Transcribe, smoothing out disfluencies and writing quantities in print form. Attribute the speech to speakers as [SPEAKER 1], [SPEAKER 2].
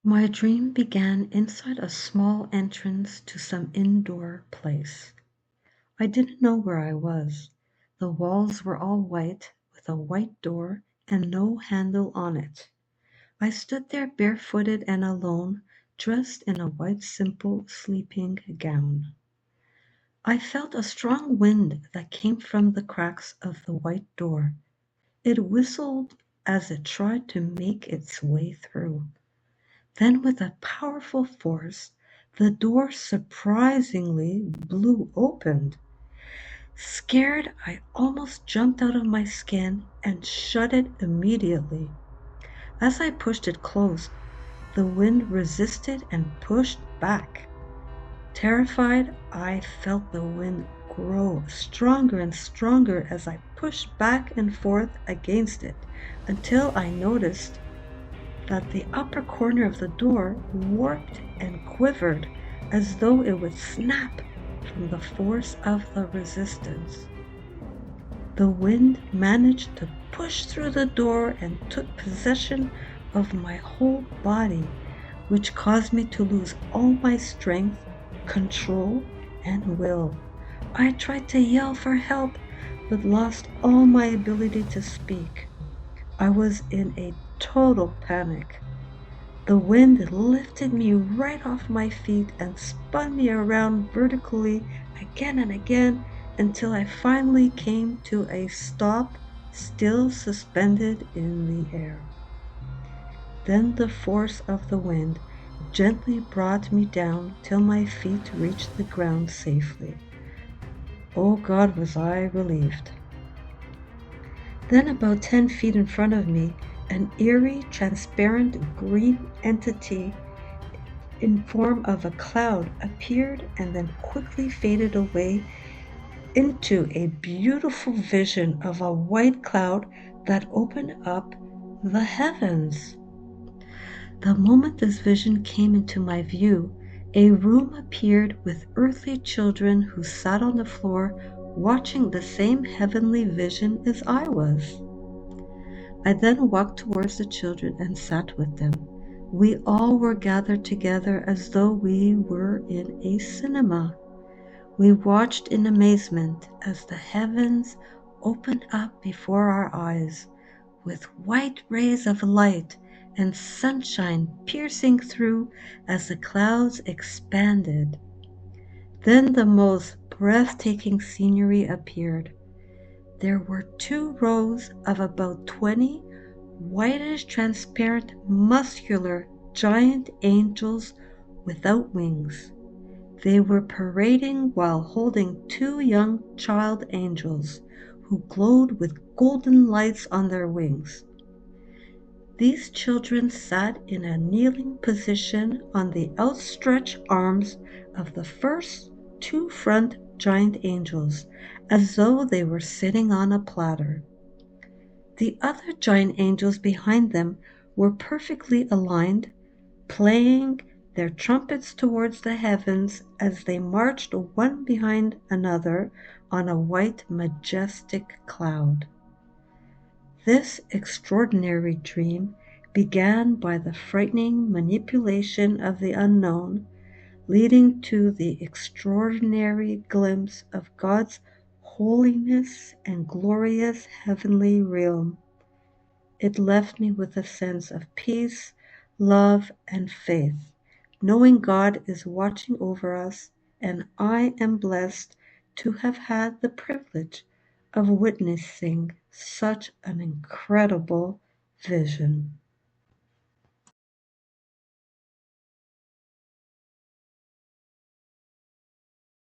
[SPEAKER 1] My dream began inside a small entrance to some indoor place. I didn't know where I was. The walls were all white, with a white door and no handle on it. I stood there barefooted and alone, dressed in a white simple sleeping gown. I felt a strong wind that came from the cracks of the white door. It whistled as it tried to make its way through. Then with a powerful force, the door surprisingly blew open. Scared, I almost jumped out of my skin and shut it immediately. As I pushed it closed, the wind resisted and pushed back. Terrified, I felt the wind grow stronger and stronger as I pushed back and forth against it, until I noticed that the upper corner of the door warped and quivered as though it would snap from the force of the resistance. The wind managed to push through the door and took possession of my whole body, which caused me to lose all my strength, control, and will. I tried to yell for help, but lost all my ability to speak. I was in a total panic. The wind lifted me right off my feet and spun me around vertically again and again until I finally came to a stop, still suspended in the air. Then the force of the wind gently brought me down till my feet reached the ground safely. Oh God, was I relieved. Then about 10 feet in front of me, an eerie, transparent green entity in form of a cloud appeared and then quickly faded away into a beautiful vision of a white cloud that opened up the heavens. The moment this vision came into my view, a room appeared with earthly children who sat on the floor watching the same heavenly vision as I was. I then walked towards the children and sat with them. We all were gathered together as though we were in a cinema. We watched in amazement as the heavens opened up before our eyes, with white rays of light and sunshine piercing through as the clouds expanded. Then the most breathtaking scenery appeared. There were 2 rows of about 20 whitish, transparent, muscular, giant angels without wings. They were parading while holding 2 young child angels who glowed with golden lights on their wings. These children sat in a kneeling position on the outstretched arms of the first 2 front giant angels, as though they were sitting on a platter. The other giant angels behind them were perfectly aligned, playing their trumpets towards the heavens as they marched one behind another on a white, majestic cloud. This extraordinary dream began by the frightening manipulation of the unknown, leading to the extraordinary glimpse of God's holiness and glorious heavenly realm. It left me with a sense of peace, love, and faith, knowing God is watching over us, and I am blessed to have had the privilege of witnessing such an incredible vision.